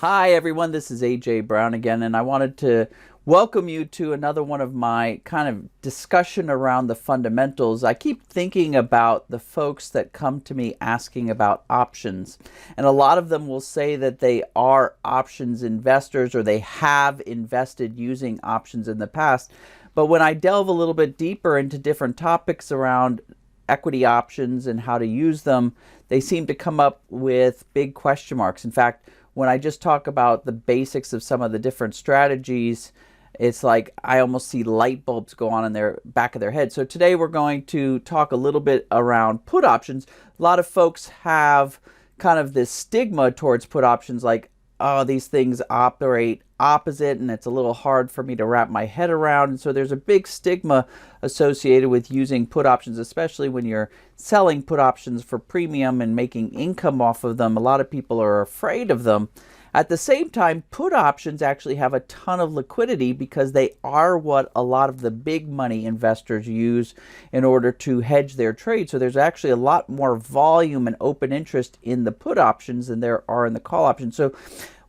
Hi everyone, this is AJ Brown again, and I wanted to welcome you to another one of my kind of discussion around the fundamentals. I keep thinking about the folks that come to me asking about options, and a lot of them will say that they are options investors or they have invested using options in the past. But when I delve a little bit deeper into different topics around equity options and how to use them, they seem to come up with big question marks. In fact, when I just talk about the basics of some of the different strategies, it's like I almost see light bulbs go on in their back of their head. So today we're going to talk a little bit around put options. A lot of folks have kind of this stigma towards put options, like, oh, these things operate opposite and it's a little hard for me to wrap my head around. And so there's a big stigma associated with using put options, especially when you're selling put options for premium and making income off of them. A lot of people are afraid of them. At the same time, put options actually have a ton of liquidity because they are what a lot of the big money investors use in order to hedge their trade. So there's actually a lot more volume and open interest in the put options than there are in the call options. So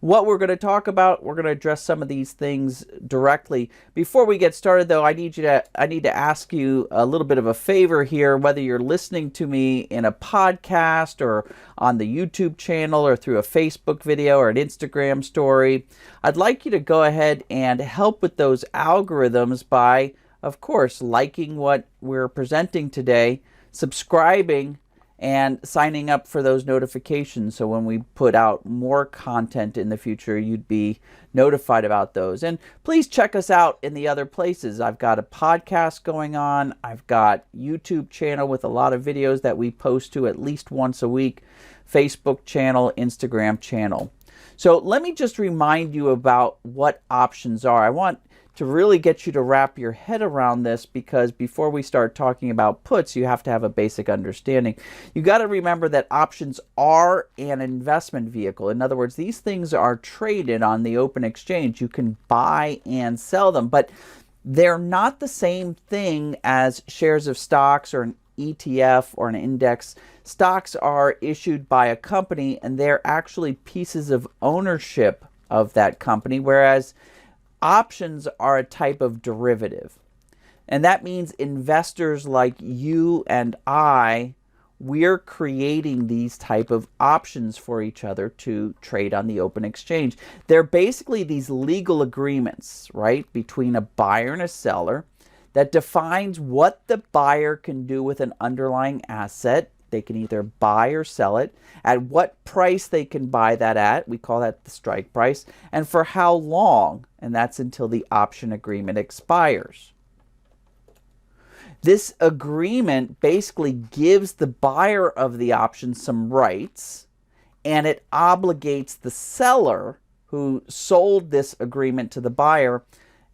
what we're going to talk about, we're going to address some of these things directly. Before we get started, though, I need to ask you a little bit of a favor here. Whether you're listening to me in a podcast or on the YouTube channel or through a Facebook video or an Instagram story, I'd like you to go ahead and help with those algorithms by, of course, liking what we're presenting today, subscribing, and signing up for those notifications, so when we put out more content in the future, you'd be notified about those. And please check us out in the other places. I've got a podcast going on. I've got YouTube channel with a lot of videos that we post to at least once a week, Facebook channel, Instagram channel. So let me just remind you about what options are. I want to really get you to wrap your head around this, because before we start talking about puts, you have to have a basic understanding. You got to remember that options are an investment vehicle. In other words, these things are traded on the open exchange. You can buy and sell them, but they're not the same thing as shares of stocks or an ETF or an index. Stocks are issued by a company and they're actually pieces of ownership of that company, whereas options are a type of derivative. And that means investors like you and I, we're creating these type of options for each other to trade on the open exchange. They're basically these legal agreements, right, between a buyer and a seller that defines what the buyer can do with an underlying asset. They can either buy or sell it, at what price they can buy that at, we call that the strike price, and for how long, and that's until the option agreement expires. This agreement basically gives the buyer of the option some rights, and it obligates the seller who sold this agreement to the buyer,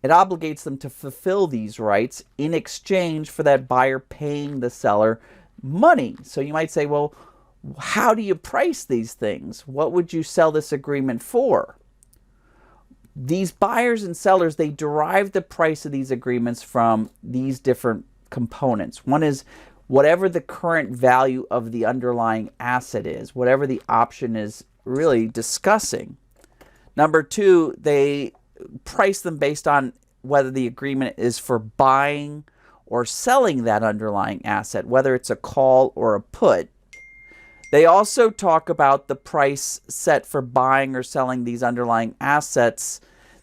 it obligates them to fulfill these rights in exchange for that buyer paying the seller money. So you might say, well, how do you price these things? What would you sell this agreement for? These buyers and sellers, they derive the price of these agreements from these different components. One is whatever the current value of the underlying asset is, whatever the option is really discussing. Number two, they price them based on whether the agreement is for buying or selling that underlying asset, whether it's a call or a put. They also talk about the price set for buying or selling these underlying assets.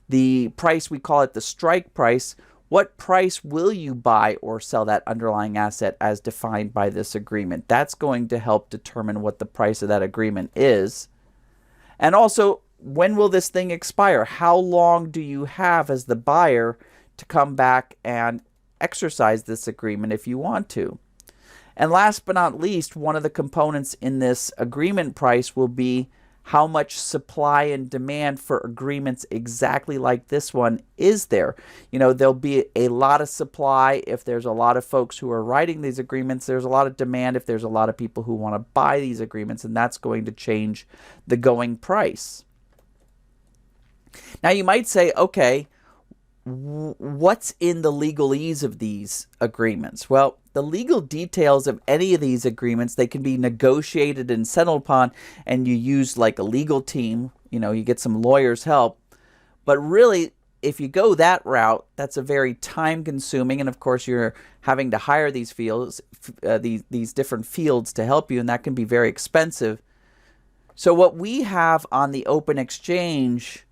The price, we call it the strike price. What price will you buy or sell that underlying asset as defined by this agreement? That's going to help determine what the price of that agreement is. And also, when will this thing expire? How long do you have as the buyer to come back and exercise this agreement if you want to? And last but not least, one of the components in this agreement price will be how much supply and demand for agreements exactly like this one is there. You know, there'll be a lot of supply if there's a lot of folks who are writing these agreements. There's a lot of demand if there's a lot of people who want to buy these agreements, and that's going to change the going price. Now you might say, okay, what's in the legalese of these agreements? Well, the legal details of any of these agreements, they can be negotiated and settled upon, and you use like a legal team you get some lawyer's help. But really, if you go that route, that's a very time consuming, and of course you're having to hire these these different fields to help you, and that can be very expensive. So what we have on the open exchange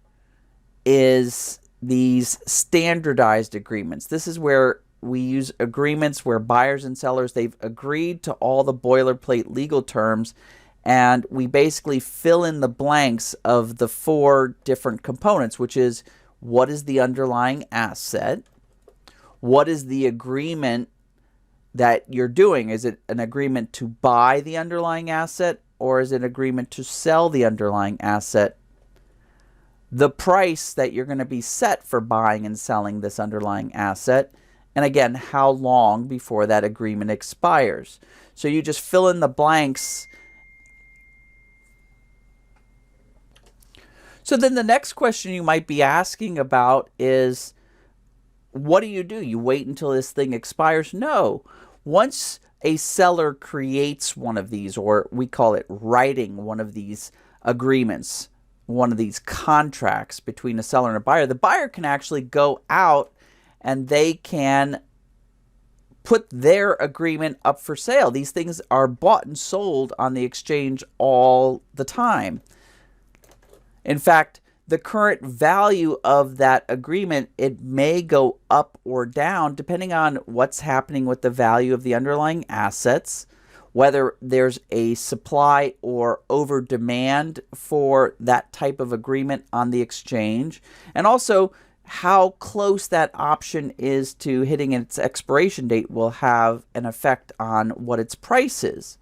is these standardized agreements. This is where we use agreements where buyers and sellers, they've agreed to all the boilerplate legal terms, and we basically fill in the blanks of the 4 different components, which is what is the underlying asset, what is the agreement that you're doing. Is it an agreement to buy the underlying asset, or is it an agreement to sell the underlying asset? The price that you're going to be set for buying and selling this underlying asset, and again, how long before that agreement expires. So you just fill in the blanks. So then the next question you might be asking about is, what do? You wait until this thing expires? No. Once a seller creates one of these, or we call it writing one of these agreements, one of these contracts between a seller and a buyer, the buyer can actually go out and they can put their agreement up for sale. These things are bought and sold on the exchange all the time. In fact, the current value of that agreement, it may go up or down depending on what's happening with the value of the underlying assets, whether there's a supply or over demand for that type of agreement on the exchange, and also how close that option is to hitting its expiration date will have an effect on what its price is.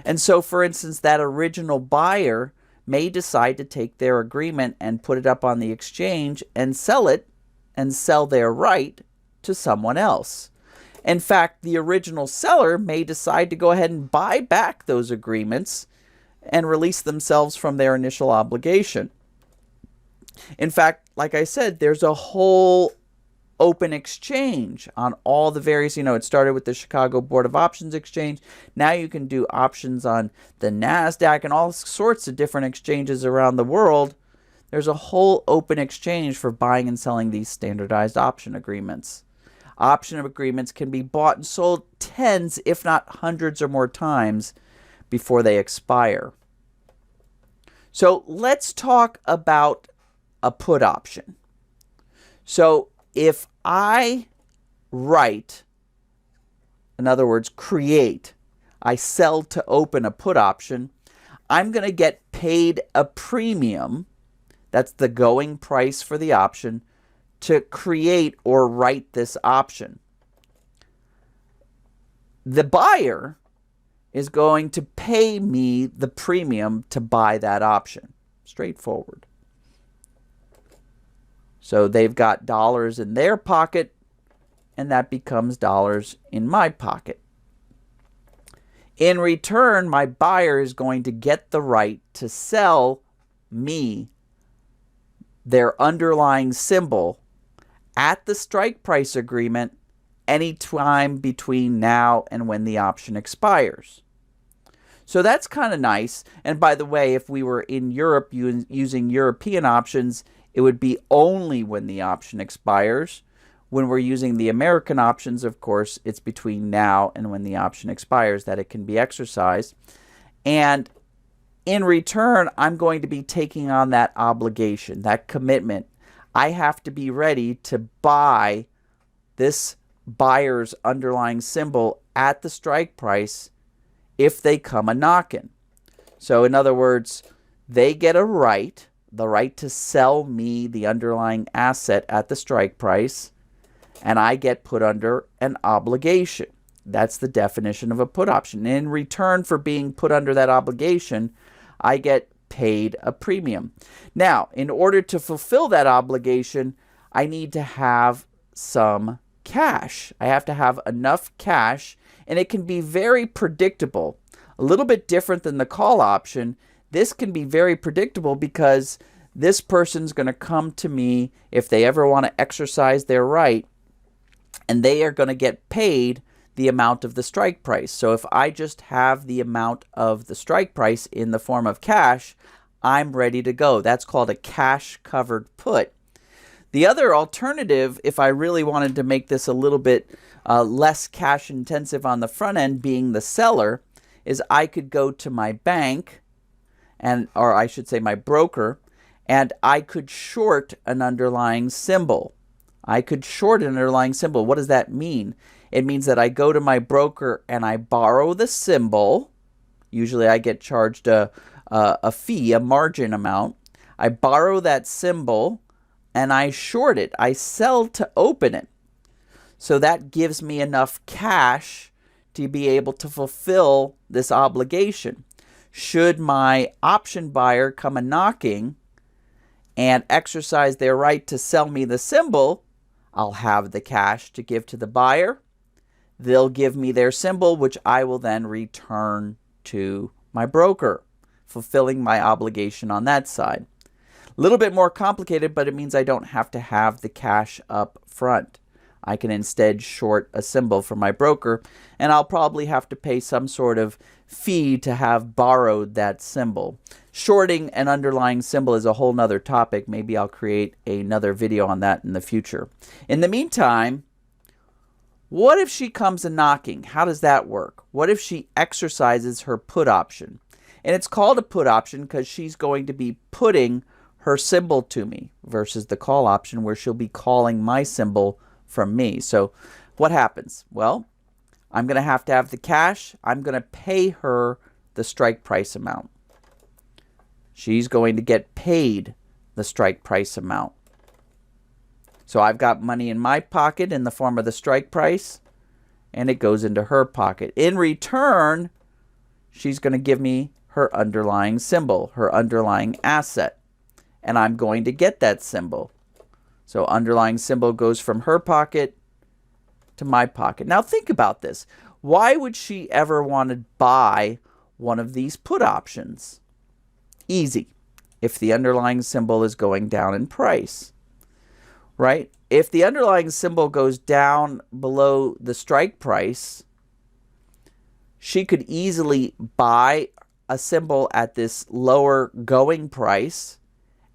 And so, for instance, that original buyer may decide to take their agreement and put it up on the exchange and sell it and sell their right to someone else. In fact, the original seller may decide to go ahead and buy back those agreements and release themselves from their initial obligation. In fact, like I said, there's a whole open exchange on all the various, it started with the Chicago Board of Options Exchange. Now you can do options on the NASDAQ and all sorts of different exchanges around the world. There's a whole open exchange for buying and selling these standardized option agreements. Option agreements can be bought and sold tens, if not hundreds or more times before they expire. So let's talk about a put option. So if I write, in other words, create, I sell to open a put option, I'm going to get paid a premium, that's the going price for the option, to create or write this option. The buyer is going to pay me the premium to buy that option. Straightforward. So they've got dollars in their pocket, and that becomes dollars in my pocket. In return, my buyer is going to get the right to sell me their underlying symbol at the strike price agreement anytime between now and when the option expires. So that's kind of nice. And by the way, if we were in Europe using European options, it would be only when the option expires. When we're using the American options, of course, it's between now and when the option expires that it can be exercised. And in return, I'm going to be taking on that obligation, that commitment. I have to be ready to buy this buyer's underlying symbol at the strike price if they come a knockin'. So in other words, they get the right to sell me the underlying asset at the strike price, and I get put under an obligation. That's the definition of a put option. In return for being put under that obligation, I get paid a premium. Now, in order to fulfill that obligation, I need to have some cash. I have to have enough cash, and it can be very predictable. A little bit different than the call option. This can be very predictable because this person's going to come to me if they ever want to exercise their right, and they are going to get paid the amount of the strike price. So if I just have the amount of the strike price in the form of cash, I'm ready to go. That's called a cash covered put. The other alternative, if I really wanted to make this a little bit less cash intensive on the front end, being the seller, is I could go to my bank, or I should say my broker, and I could short an underlying symbol. I could short an underlying symbol. What does that mean? It means that I go to my broker and I borrow the symbol. Usually I get charged a fee, a margin amount. I borrow that symbol and I short it. I sell to open it. So that gives me enough cash to be able to fulfill this obligation. Should my option buyer come a-knocking and exercise their right to sell me the symbol, I'll have the cash to give to the buyer. They'll give me their symbol, which I will then return to my broker, fulfilling my obligation on that side. A little bit more complicated, but it means I don't have to have the cash up front. I can instead short a symbol from my broker, and I'll probably have to pay some sort of fee to have borrowed that symbol. Shorting an underlying symbol is a whole nother topic. Maybe I'll create another video on that in the future. In the meantime, what if she comes a-knocking? How does that work? What if she exercises her put option? And it's called a put option because she's going to be putting her symbol to me versus the call option where she'll be calling my symbol from me. So what happens? Well, I'm going to have the cash. I'm going to pay her the strike price amount. She's going to get paid the strike price amount. So I've got money in my pocket in the form of the strike price, and it goes into her pocket. In return, she's going to give me her underlying symbol, her underlying asset, and I'm going to get that symbol. So underlying symbol goes from her pocket to my pocket. Now think about this. Why would she ever want to buy one of these put options? Easy. If the underlying symbol is going down in price, right? If the underlying symbol goes down below the strike price, she could easily buy a symbol at this lower going price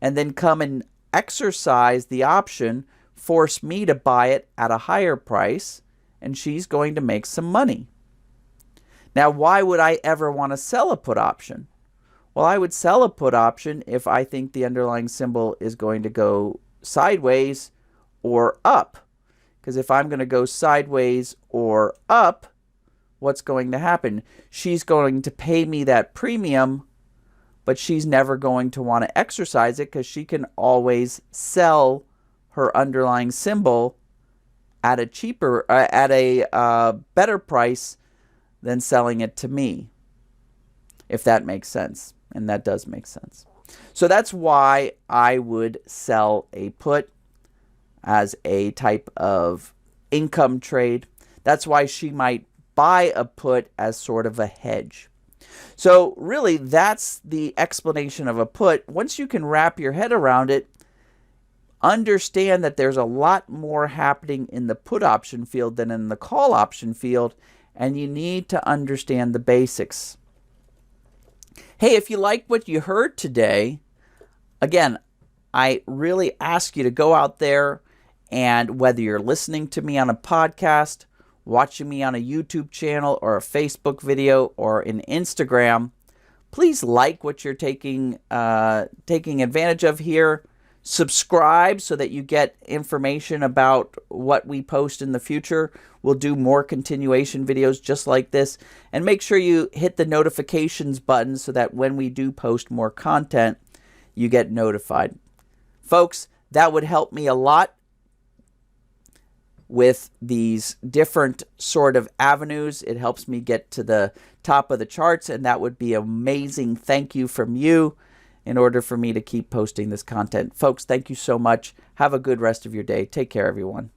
and then come and exercise the option, force me to buy it at a higher price, and she's going to make some money. Now, why would I ever want to sell a put option? Well, I would sell a put option if I think the underlying symbol is going to go sideways or up. Because if I'm going to go sideways or up, what's going to happen? She's going to pay me that premium, but she's never going to want to exercise it because she can always sell her underlying symbol at a cheaper, better price than selling it to me, if that makes sense. And that does make sense. So that's why I would sell a put as a type of income trade. That's why she might buy a put as sort of a hedge. So really, that's the explanation of a put. Once you can wrap your head around it, understand that there's a lot more happening in the put option field than in the call option field, and you need to understand the basics. Hey, if you like what you heard today, again, I really ask you to go out there, and whether you're listening to me on a podcast, watching me on a YouTube channel or a Facebook video or an Instagram, please like what you're taking advantage of here. Subscribe so that you get information about what we post in the future. We'll do more continuation videos just like this. And make sure you hit the notifications button so that when we do post more content, you get notified. Folks, that would help me a lot with these different sort of avenues. It helps me get to the top of the charts, and that would be amazing. Thank you from you in order for me to keep posting this content. Folks, thank you so much. Have a good rest of your day. Take care, everyone.